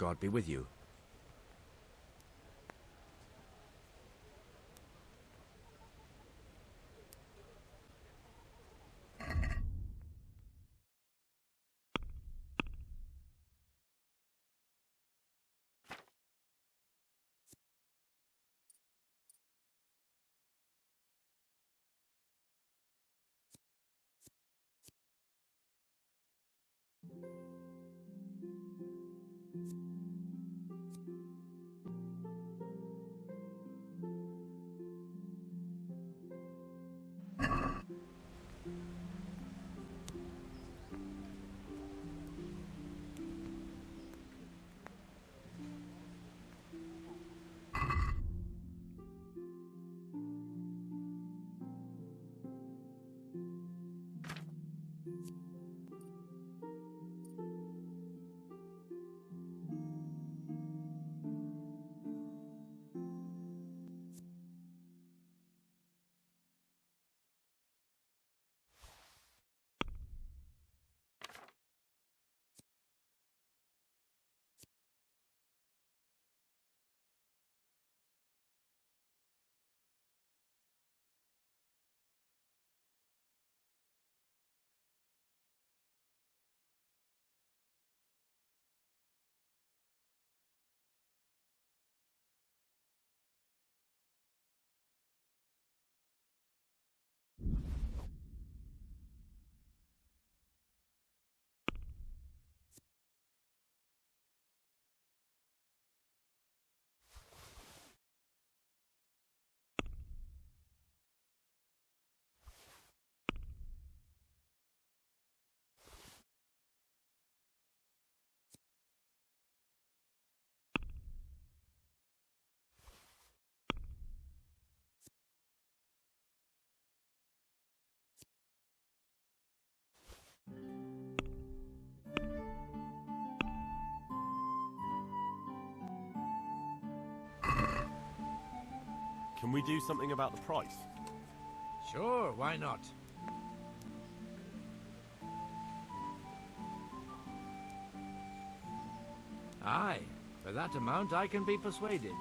God be with you. Can we do something about the price? Sure, why not? Aye, for that amount I can be persuaded.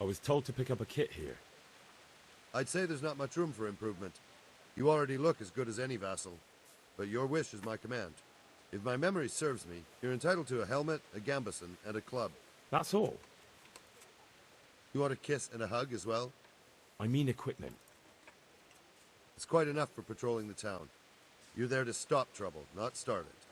was told to pick up a kit here. I'd say there's not much room for improvement. You already look as good as any vassal, but your wish is my command. If my memory serves me, you're entitled to a helmet, a gambeson, and a club. That's all? You want a kiss and a hug as well? I mean equipment. It's quite enough for patrolling the town. You're there to stop trouble, not start it.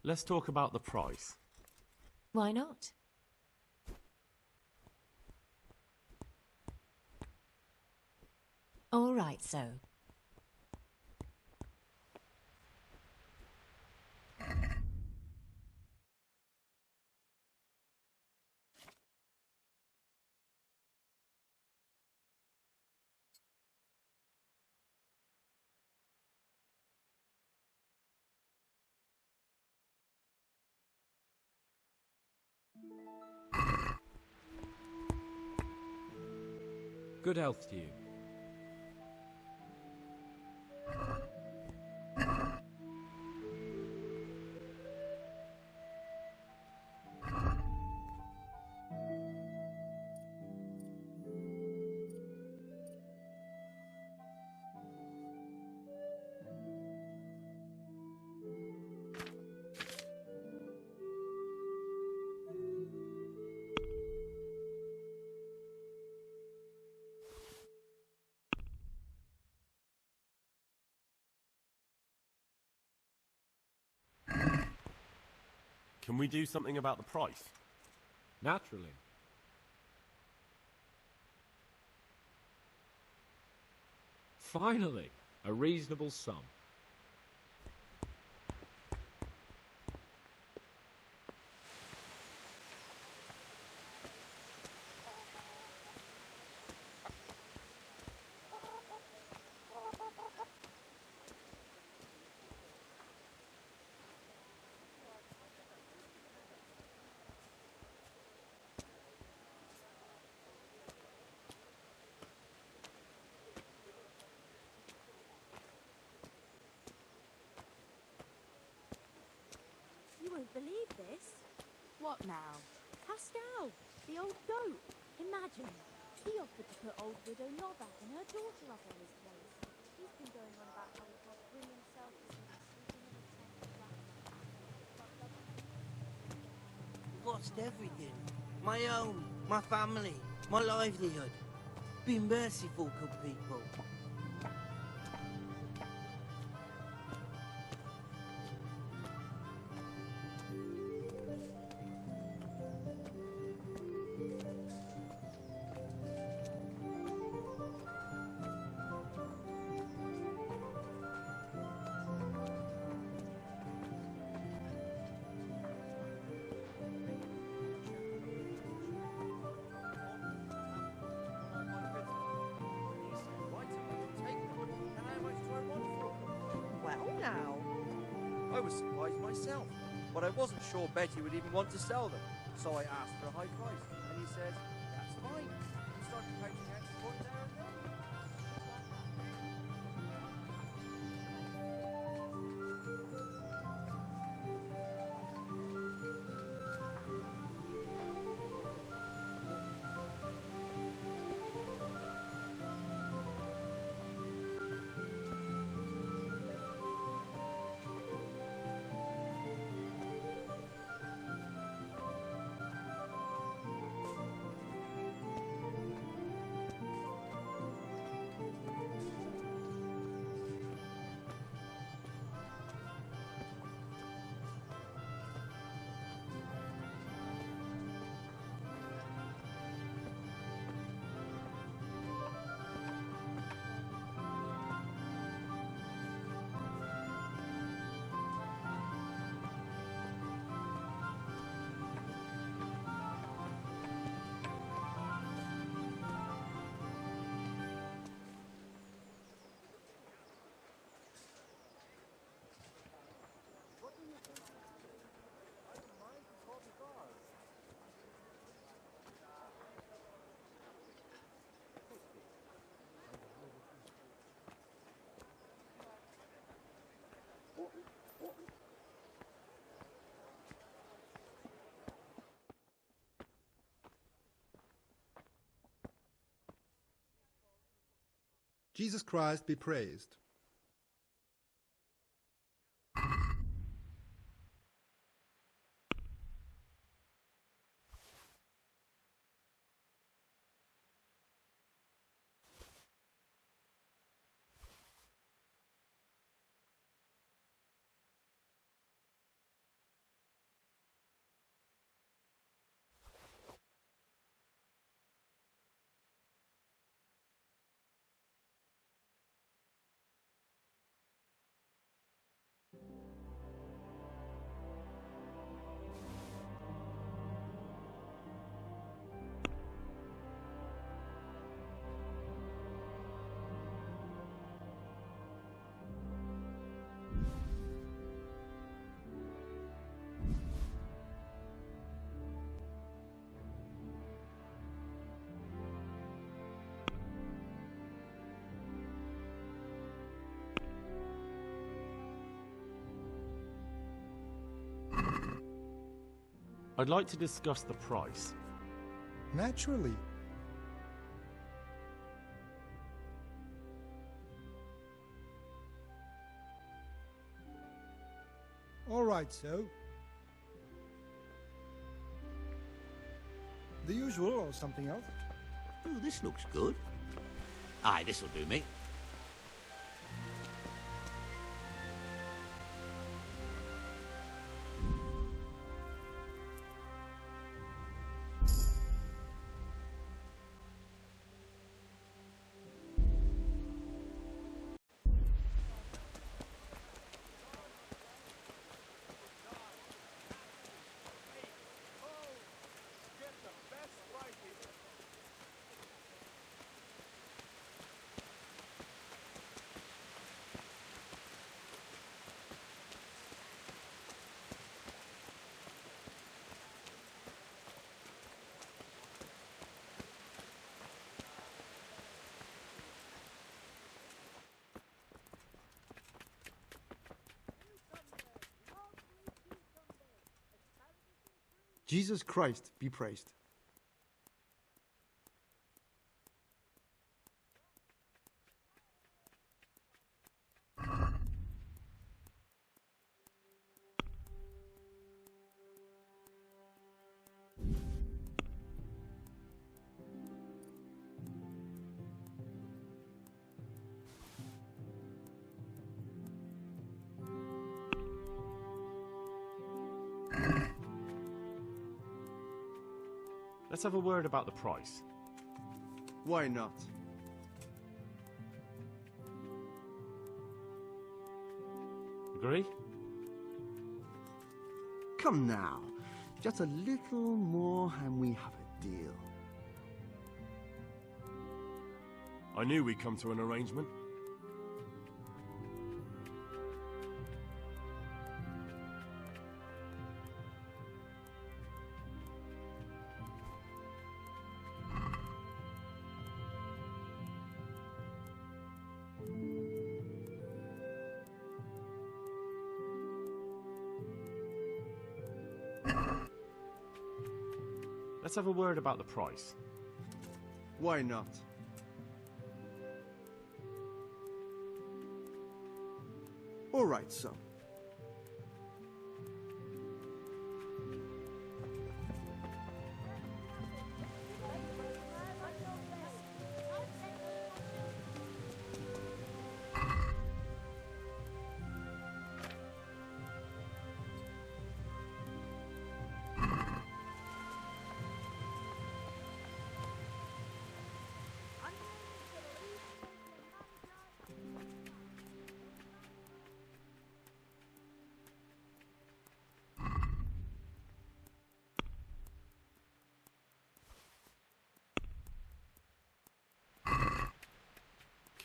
Let's talk about the price. Why not? All right, so. Good health to you. Can we do something about the price? Naturally. Finally, a reasonable sum. You won't believe this. What now? Pascal, the old goat. Imagine. He offered to put old widow Novak and her daughter up on his place. He's been going on about how he can't bring himself to see them sleeping in a tent flat. Lost everything. My own, my family, my livelihood. Be merciful, good people. Well now, I was surprised myself, but I wasn't sure Betty would even want to sell them, so I asked for a high price, and he said, "That's fine." And started counting out the point there and then. Jesus Christ be praised. I'd like to discuss the price. Naturally. All right, so. The usual or something else? Oh, this looks good. Aye, this'll do me. Jesus Christ be praised. Let's have a word about the price. Why not? Agree? Come now. Just a little more and we have a deal. I knew we'd come to an arrangement. Let's have a word about the price. Why not? All right, so.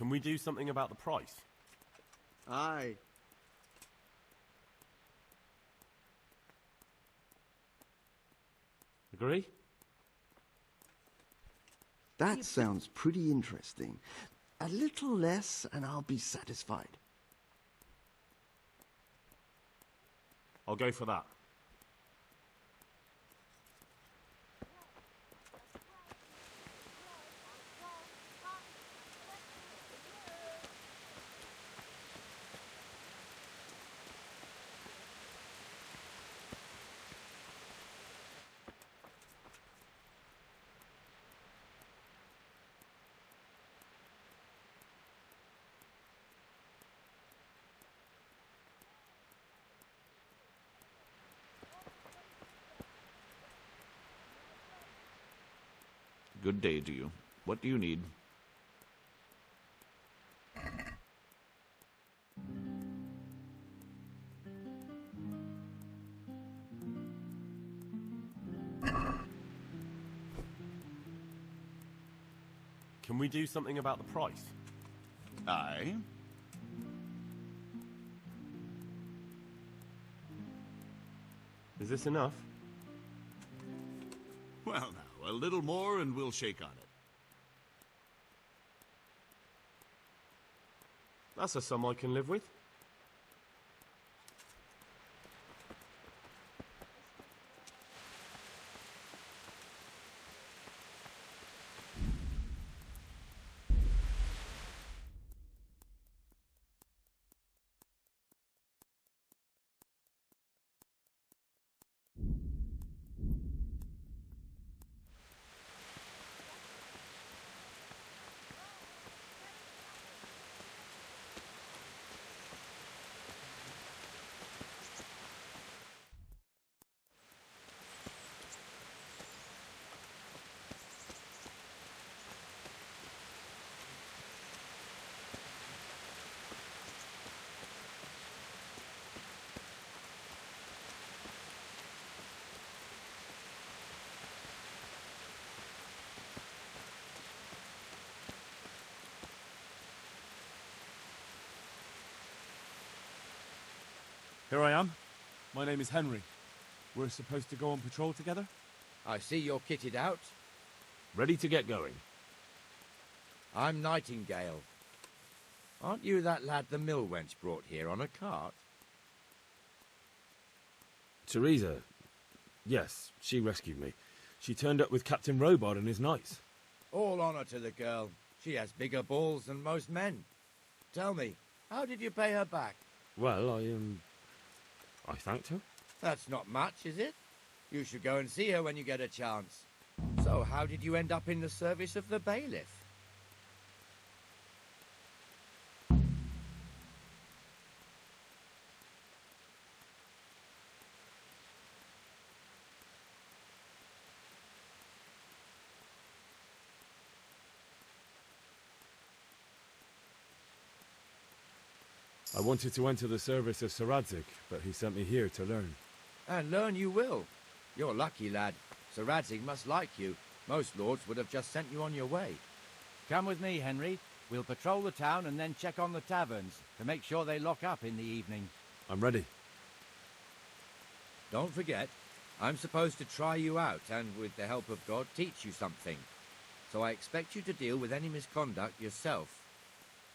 Can we do something about the price? Aye. Agree? That sounds pretty interesting. A little less and I'll be satisfied. I'll go for that. Good day to you. What do you need? Can we do something about the price? Aye. Is this enough? Well, now, a little more and we'll shake on it. That's a sum I can live with. Here I am. My name is Henry. We're supposed to go on patrol together? I see you're kitted out. Ready to get going. I'm Nightingale. Aren't you that lad the mill wench brought here on a cart? Teresa. Yes, she rescued me. She turned up with Captain Robard and his knights. All honor to the girl. She has bigger balls than most men. Tell me, how did you pay her back? Well, I thanked her. That's not much, is it? You should go and see her when you get a chance. So, how did you end up in the service of the bailiff? I wanted to enter the service of Sir Radzig, but he sent me here to learn. And learn you will. You're lucky, lad. Sir Radzig must like you. Most lords would have just sent you on your way. Come with me, Henry. We'll patrol the town and then check on the taverns to make sure they lock up in the evening. I'm ready. Don't forget, I'm supposed to try you out and, with the help of God, teach you something. So I expect you to deal with any misconduct yourself.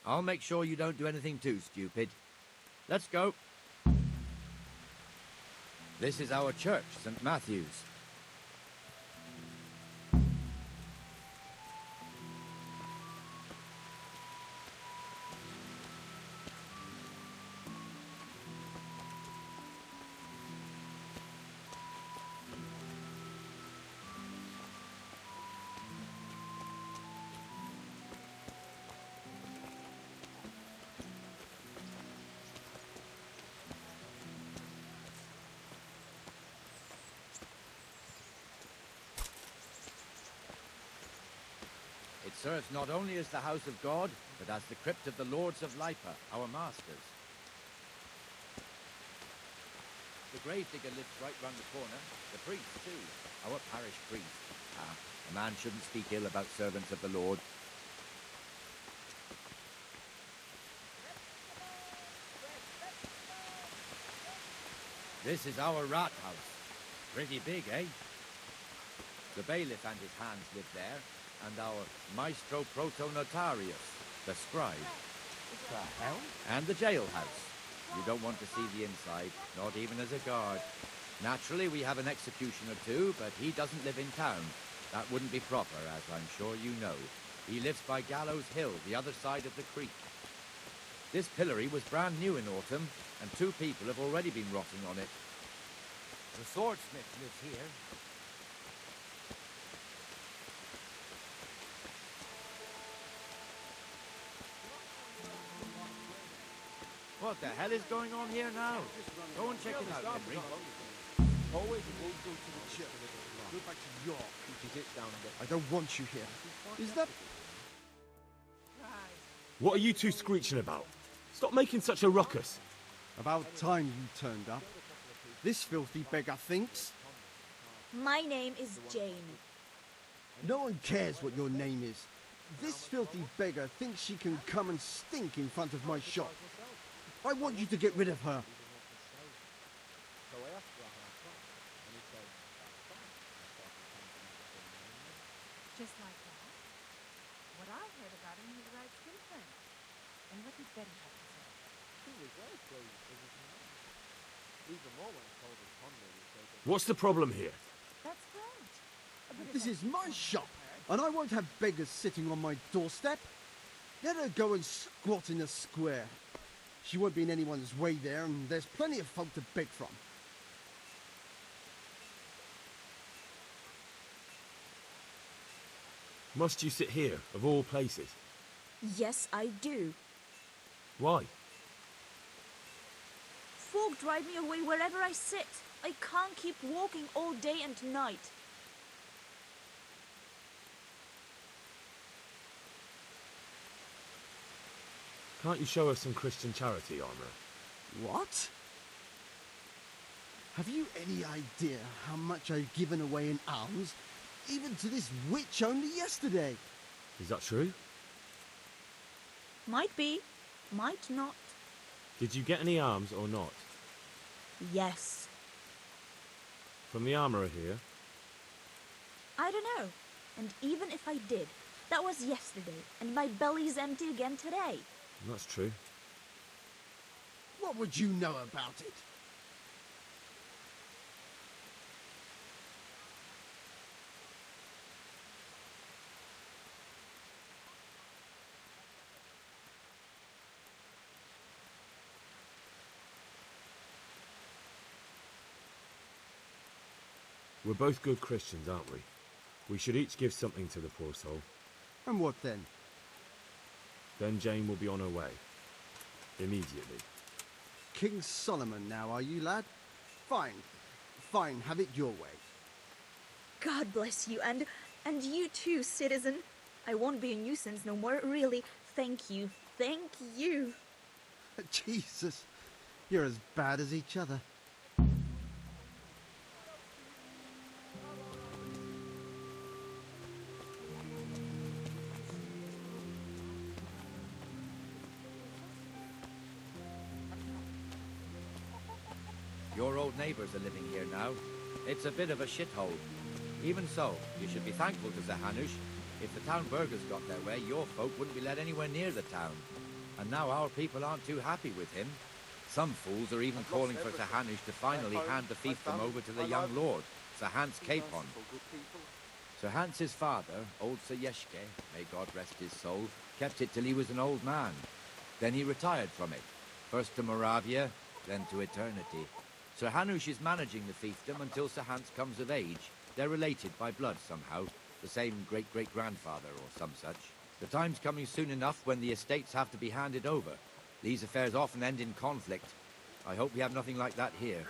I'll make sure you don't do anything too stupid. Let's go. This is our church, St. Matthew's. It serves not only as the house of God, but as the crypt of the lords of Lipa, our masters. The gravedigger lives right round the corner. The priest, too, our parish priest. A man shouldn't speak ill about servants of the Lord. This is our rat house. Pretty big, eh? The bailiff and his hands live there, and our maestro protonotarius, the scribe. What the hell? And the jailhouse. You don't want to see the inside, not even as a guard. Naturally, we have an executioner too, but he doesn't live in town. That wouldn't be proper, as I'm sure you know. He lives by Gallows Hill, the other side of the creek. This pillory was brand new in autumn, and 2 people have already been rotting on it. The swordsmith lives here. What the hell is going on here now? Go and check it out, Henry. Always go to the church. Go back to York, which is it down there. I don't want you here. Is that... What are you two screeching about? Stop making such a ruckus. About time you turned up. This filthy beggar thinks... My name is Jane. No one cares what your name is. This filthy beggar thinks she can come and stink in front of my shop. I want you to get rid of her. Just like that. What I heard about him was right different. And what did Betty have to say? He was very pleased with his man. Even more when he told his Conway he said that... What's the problem here? That's right. This is my shop, and I won't have beggars sitting on my doorstep. Let her go and squat in a square. She won't be in anyone's way there, and there's plenty of folk to beg from. Must you sit here, of all places? Yes, I do. Why? Folk drive me away wherever I sit. I can't keep walking all day and night. Can't you show us some Christian charity, Armourer? What? Have you any idea how much I've given away in alms, even to this witch only yesterday? Is that true? Might be, might not. Did you get any alms or not? Yes. From the armourer here? I don't know. And even if I did, that was yesterday, and my belly's empty again today. That's true. What would you know about it? We're both good Christians, aren't we? We should each give something to the poor soul. And what then? Then Jane will be on her way. Immediately. King Solomon now, are you, lad? Fine. Fine, have it your way. God bless you, and you too, citizen. I won't be a nuisance no more, really. Thank you. Thank you. Jesus, you're as bad as each other. Your old neighbours are living here now. It's a bit of a shithole. Even so, you should be thankful to Zahanush. If the town burghers got their way, your folk wouldn't be let anywhere near the town. And now our people aren't too happy with him. Some fools are even calling for Zahanush to finally hand the fiefdom over to the young lord, Sir Hans Capon. Sir Hans's father, old Sir Yeshke, may God rest his soul, kept it till he was an old man. Then he retired from it, first to Moravia, then to eternity. Sir Hanush is managing the fiefdom until Sir Hans comes of age. They're related by blood somehow, the same great-great-grandfather or some such. The time's coming soon enough when the estates have to be handed over. These affairs often end in conflict. I hope we have nothing like that here.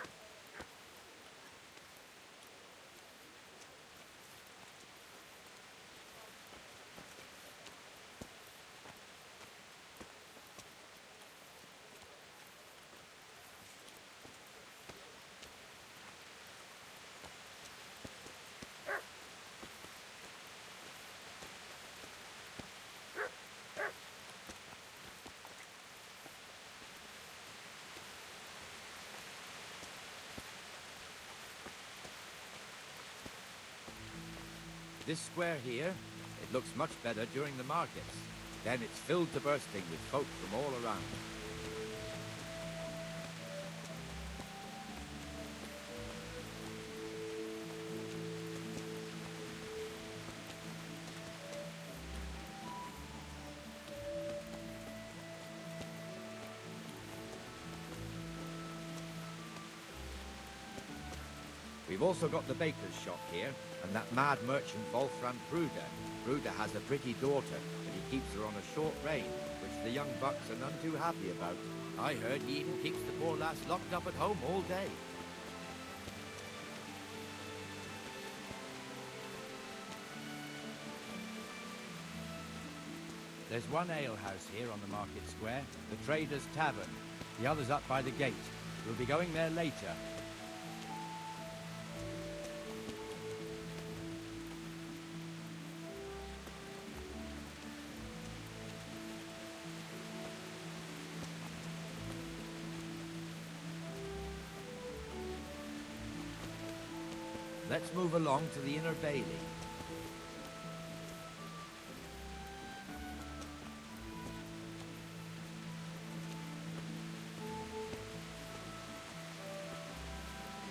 This square here, it looks much better during the markets. Then it's filled to bursting with folk from all around. We've also got the baker's shop here, and that mad merchant Wolfram Bruder. Bruder has a pretty daughter, but he keeps her on a short rein, which the young bucks are none too happy about. I heard he even keeps the poor lass locked up at home all day. There's one alehouse here on the market square, the Trader's Tavern. The other's up by the gate. We'll be going there later. Let's move along to the Inner Bailey.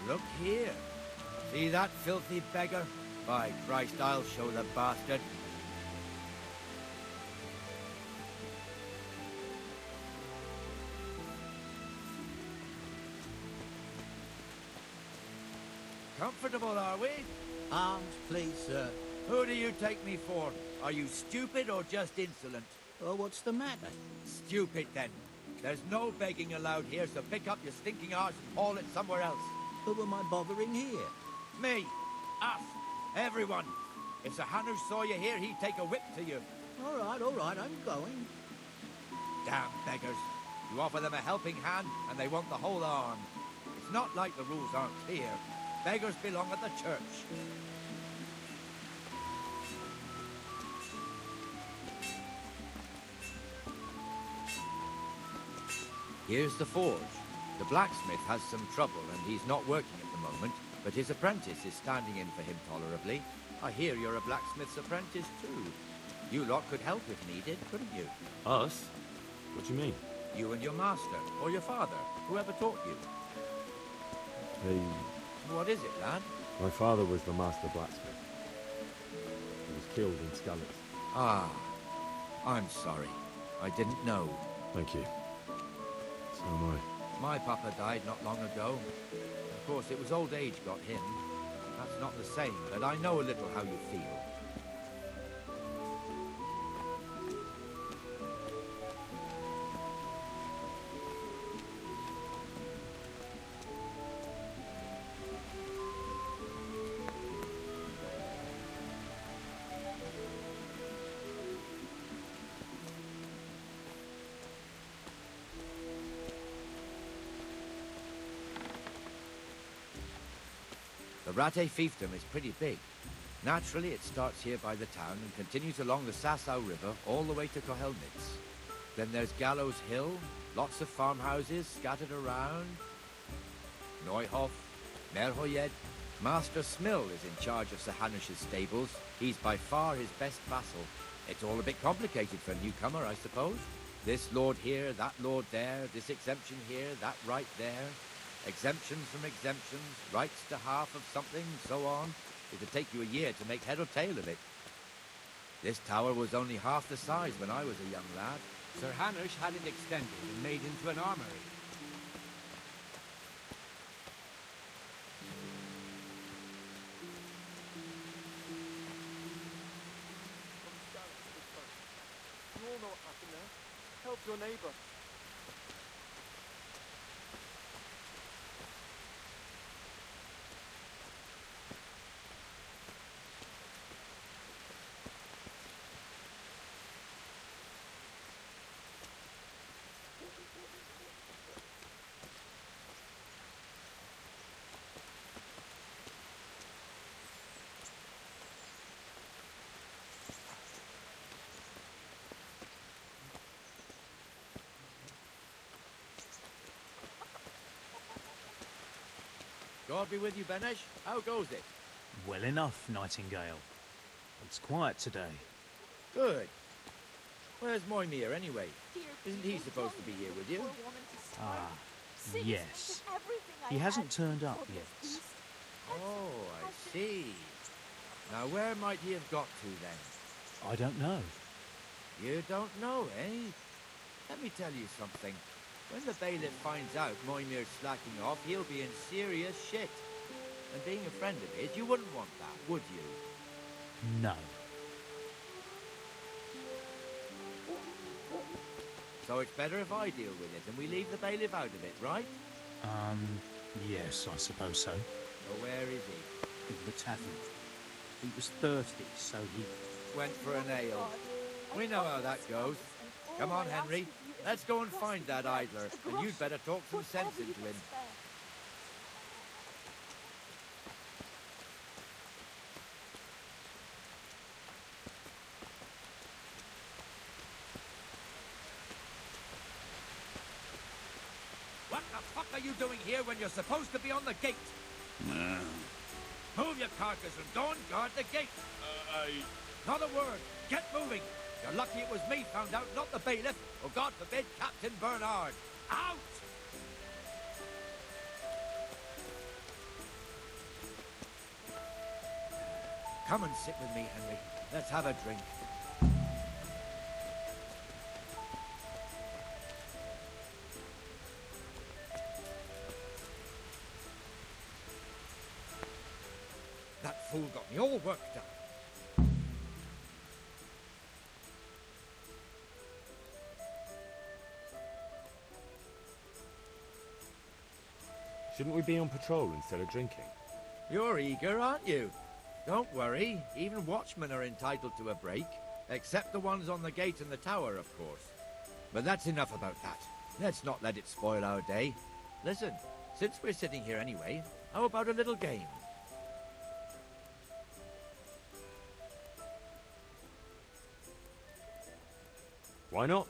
Look here. See that filthy beggar? By Christ, I'll show the bastard. Comfortable, are we? Arms, please, sir. Who do you take me for? Are you stupid or just insolent? Oh, what's the matter? Stupid, then. There's no begging allowed here, so pick up your stinking arse and haul it somewhere else. Who am I bothering here? Me. Us. Everyone. If Sir Hanush saw you here, he'd take a whip to you. All right, I'm going. Damn beggars. You offer them a helping hand, and they want the whole arm. It's not like the rules aren't clear. Beggars belong at the church. Here's the forge. The blacksmith has some trouble and he's not working at the moment, but his apprentice is standing in for him tolerably. I hear you're a blacksmith's apprentice too. You lot could help if needed, couldn't you? Us? What do you mean? You and your master, or your father, whoever taught you. What is it, lad? My father was the master blacksmith. He was killed in Skalitz. Ah, I'm sorry. I didn't know. Thank you. So am I. My papa died not long ago. Of course, it was old age got him. That's not the same, but I know a little how you feel. The Rate fiefdom is pretty big. Naturally, it starts here by the town and continues along the Sasau River all the way to Kohelnitz. Then there's Gallows Hill, lots of farmhouses scattered around. Neuhof, Merhoyed. Master Smill is in charge of Sir Hanush's stables. He's by far his best vassal. It's all a bit complicated for a newcomer, I suppose. This lord here, that lord there, this exemption here, that right there. Exemptions from exemptions, rights to half of something, so on. It'd take you a year to make head or tail of it. This tower was only half the size when I was a young lad. Sir Hanush had it extended and made into an armory. You all know what happened there. Help your neighbor. God be with you, Benesh. How goes it? Well enough, Nightingale. It's quiet today. Good. Where's Moimir, anyway? Isn't he supposed to be here with you? Ah, yes. He hasn't turned up yet. Oh, I see. Now, where might he have got to, then? I don't know. You don't know, eh? Let me tell you something. When the bailiff finds out Moimir's slacking off, he'll be in serious shit. And being a friend of his, you wouldn't want that, would you? No. So it's better if I deal with it and we leave the bailiff out of it, right? Yes, I suppose so. So where is he? In the tavern. He was thirsty, so he... went for an ale. We know how that goes. Come on, Henry. Let's go and find that idler, and you'd better talk some sense into him. What the fuck are you doing here when you're supposed to be on the gate? Move your carcass and go and guard the gate. Not a word. Get moving. You're lucky it was me found out, not the bailiff, or God forbid, Captain Bernard. Out! Come and sit with me, Henry. Let's have a drink. That fool got me all worked up. Shouldn't we be on patrol instead of drinking? You're eager, aren't you? Don't worry, even watchmen are entitled to a break. Except the ones on the gate and the tower, of course. But that's enough about that. Let's not let it spoil our day. Listen, since we're sitting here anyway, how about a little game? Why not?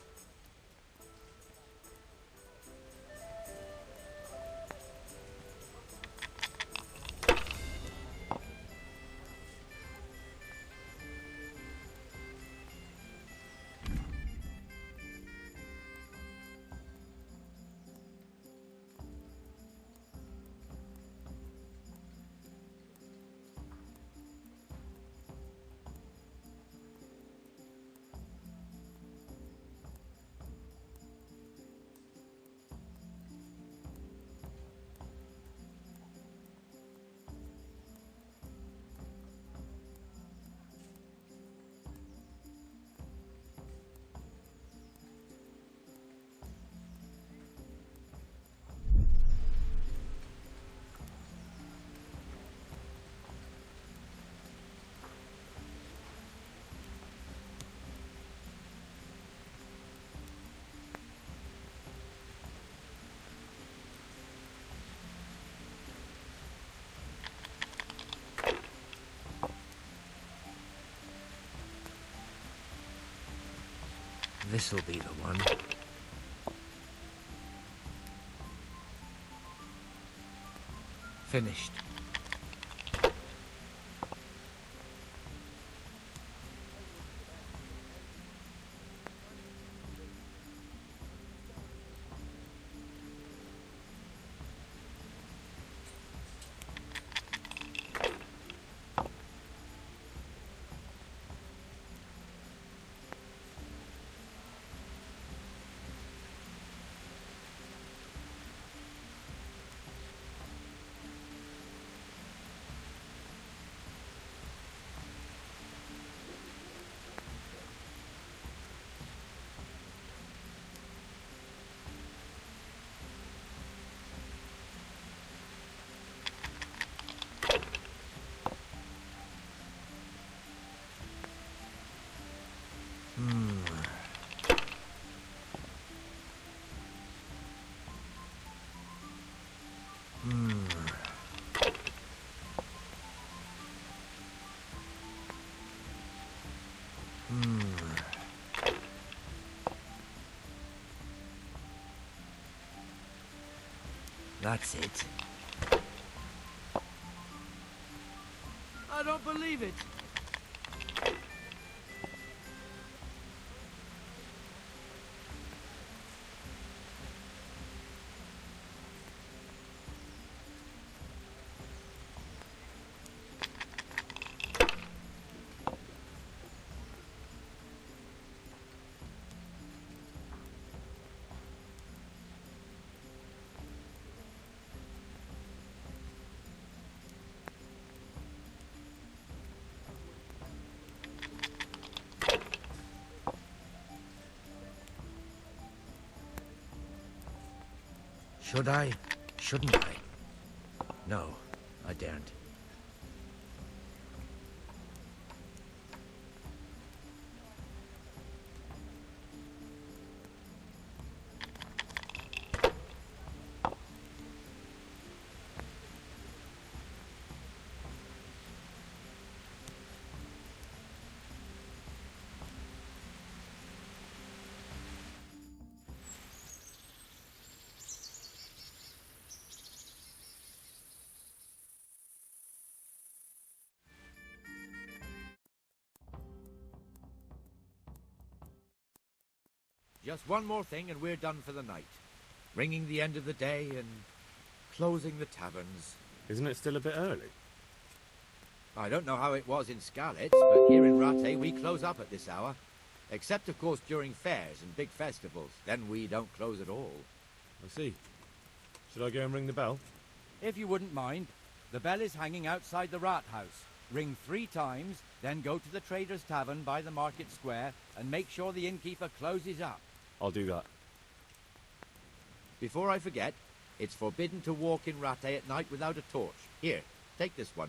This'll be the one. Finished. That's it. I don't believe it. Should I? Shouldn't I? No, I daren't. Just one more thing and we're done for the night. Ringing the end of the day and closing the taverns. Isn't it still a bit early? I don't know how it was in Skalitz, but here in Rattay we close up at this hour. Except, of course, during fairs and big festivals. Then we don't close at all. I see. Should I go and ring the bell? If you wouldn't mind, the bell is hanging outside the Rathouse. Ring 3 times, then go to the Trader's Tavern by the Market Square and make sure the innkeeper closes up. I'll do that. Before I forget, it's forbidden to walk in Rattay at night without a torch. Here, take this one.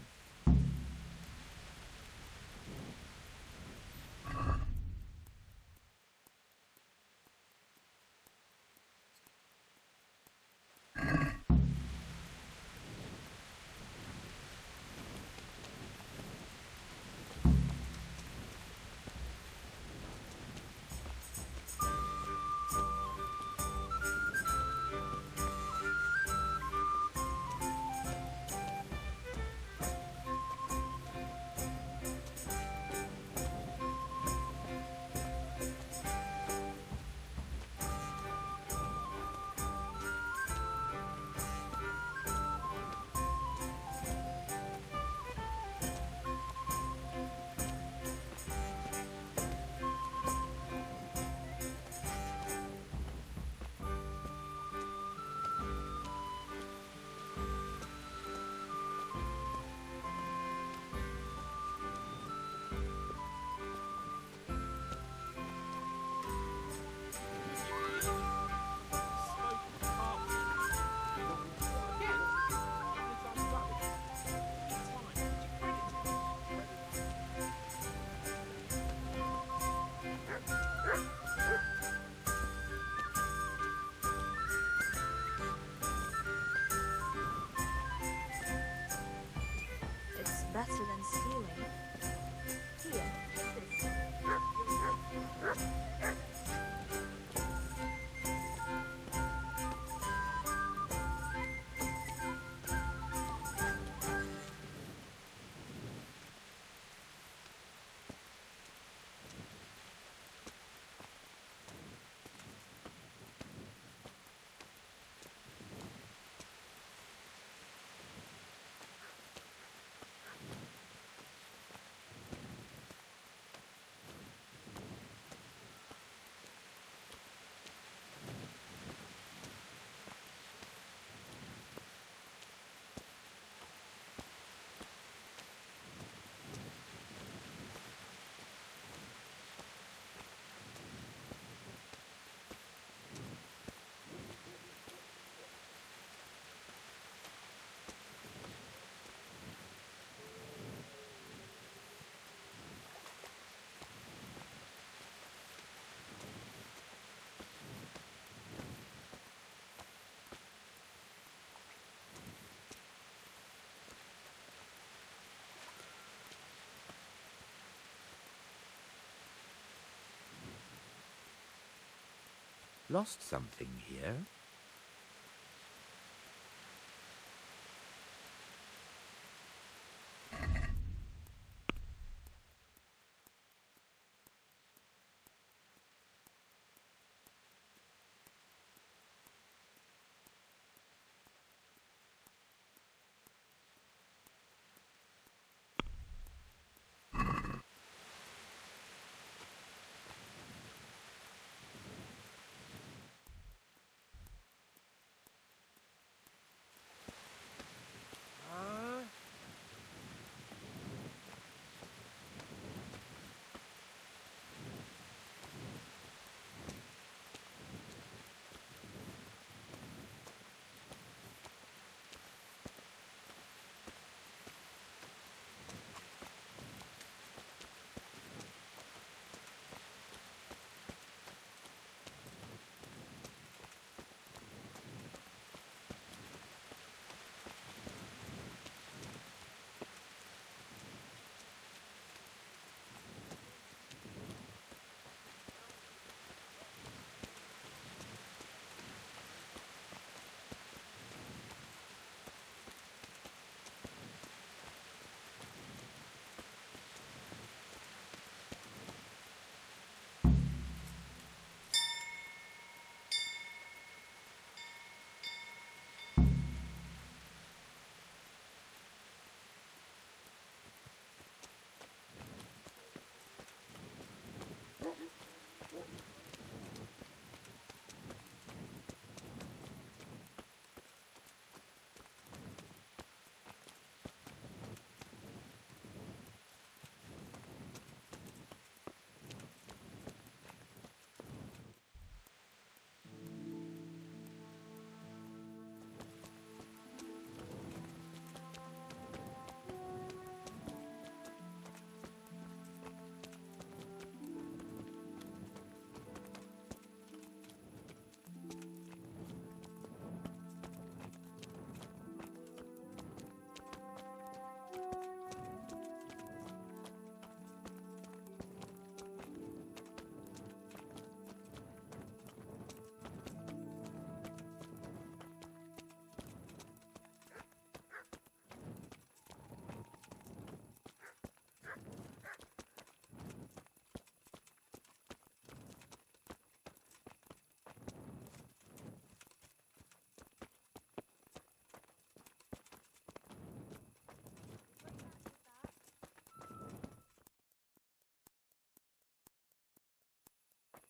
lost something here.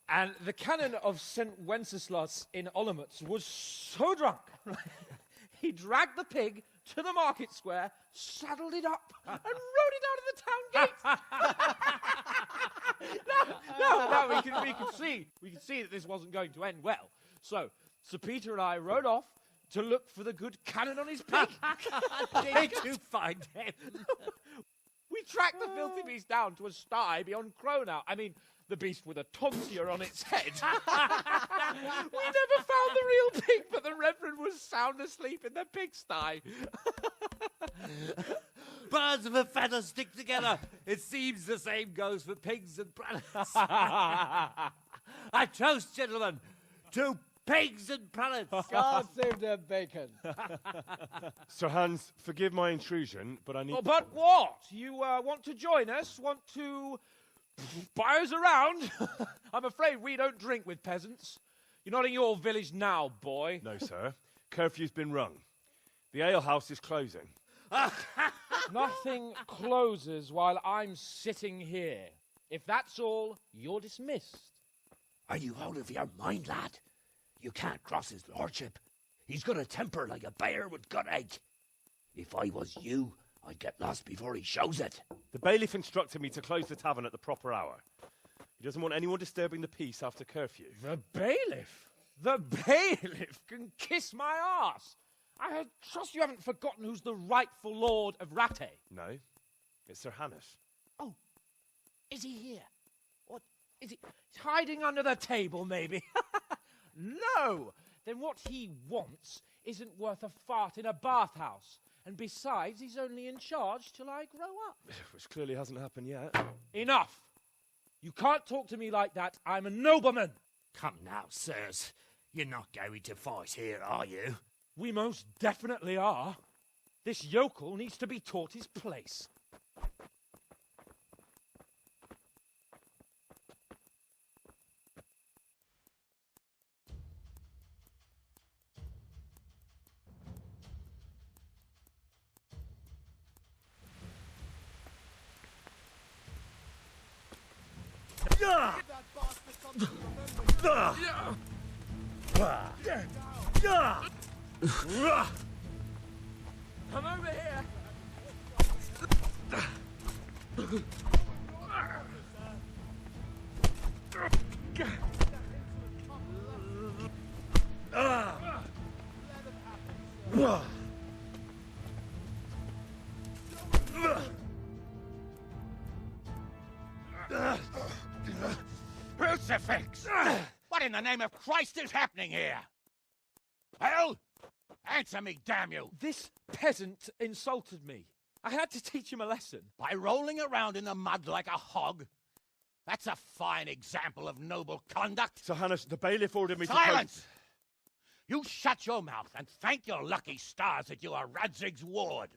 And the canon of St. Wenceslas in Olomouc was so drunk, he dragged the pig to the market square, saddled it up, and rode it out of the town gate. No, we could see that this wasn't going to end well. So, Sir Peter and I rode off to look for the good canon on his pig. Did you find him? We tracked the filthy beast down to a sty beyond Cronau. I mean, the beast with a tonsure on its head. We never found the real pig, but the Reverend was sound asleep in the pigsty. Birds of a feather stick together. It seems the same goes for pigs and prelates. I toast, gentlemen, to pigs and prelates. God save their bacon. Sir Hans, forgive my intrusion, but I need... Oh, but what? You want to join us? Want to buy us around? I'm afraid we don't drink with peasants. You're not in your village now, boy. No, sir. Curfew's been rung. The alehouse is closing. Nothing closes while I'm sitting here. If that's all, you're dismissed. Are you out of your mind, lad? You can't cross his lordship. He's got a temper like a bear with gut ache. If I was you, I'd get lost before he shows it. The bailiff instructed me to close the tavern at the proper hour. He doesn't want anyone disturbing the peace after curfew. The bailiff? The bailiff can kiss my arse. I trust you haven't forgotten who's the rightful lord of Rattay. No, it's Sir Hannes. Oh, is he here? What, is he he's hiding under the table, maybe? No! Then what he wants isn't worth a fart in a bathhouse. And besides, he's only in charge till I grow up. Which clearly hasn't happened yet. Enough! You can't talk to me like that. I'm a nobleman. Come now, sirs. You're not going to fight here, are you? We most definitely are. This yokel needs to be taught his place. Come over here. Crucifix! What in the name of Christ is happening here? Well, answer me, damn you! This peasant insulted me. I had to teach him a lesson. By rolling around in the mud like a hog? That's a fine example of noble conduct. Sir Hannes, the bailiff ordered me Silence! You shut your mouth and thank your lucky stars that you are Radzig's ward.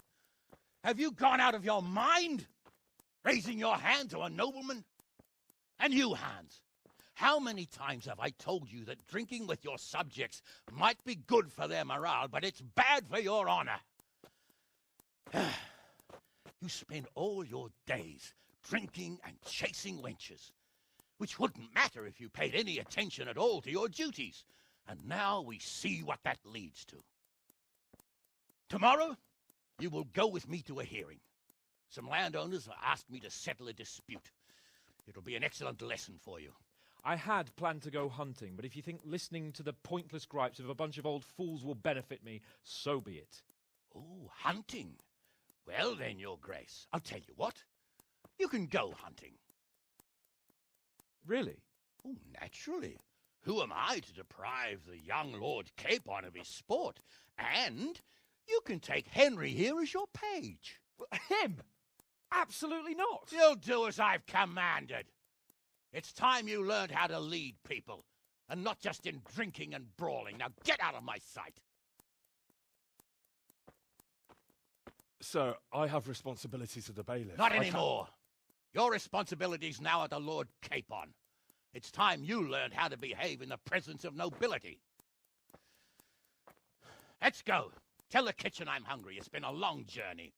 Have you gone out of your mind? Raising your hand to a nobleman? And you, Hans, how many times have I told you that drinking with your subjects might be good for their morale, but it's bad for your honor? You spend all your days drinking and chasing wenches, which wouldn't matter if you paid any attention at all to your duties. And now we see what that leads to. Tomorrow, you will go with me to a hearing. Some landowners have asked me to settle a dispute. It'll be an excellent lesson for you. I had planned to go hunting, but if you think listening to the pointless gripes of a bunch of old fools will benefit me, so be it. Oh, hunting. Well then, Your Grace, I'll tell you what. You can go hunting. Really? Oh, naturally. Who am I to deprive the young Lord Capon of his sport? And you can take Henry here as your page. Him? Absolutely not. You'll do as I've commanded. It's time you learned how to lead people, and not just in drinking and brawling. Now get out of my sight. Sir, I have responsibilities as the bailiff. Not anymore. Your responsibilities now are the Lord Capon. It's time you learned how to behave in the presence of nobility. Let's go. Tell the kitchen I'm hungry. It's been a long journey.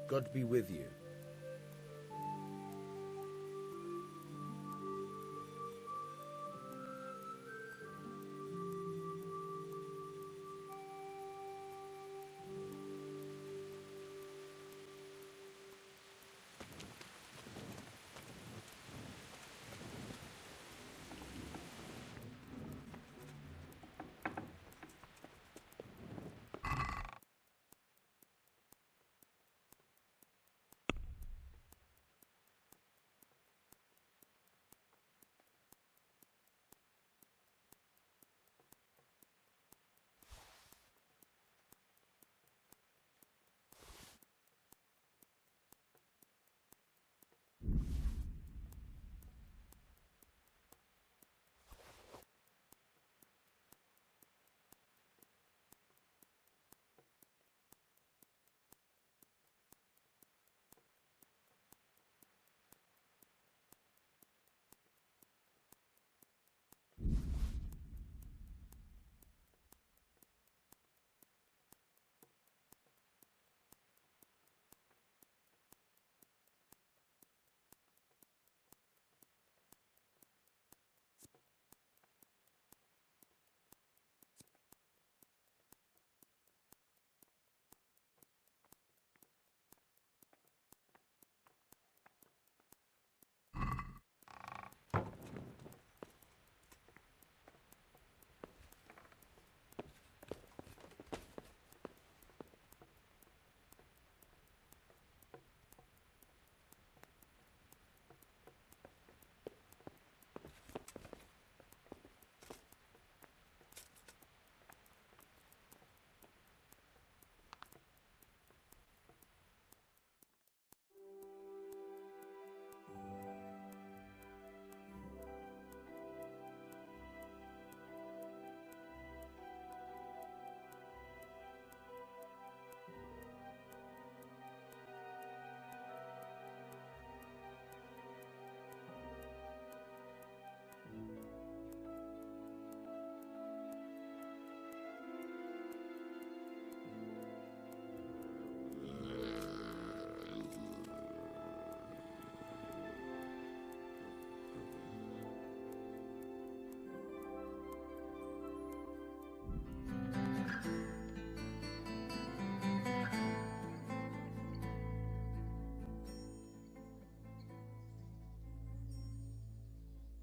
God be with you.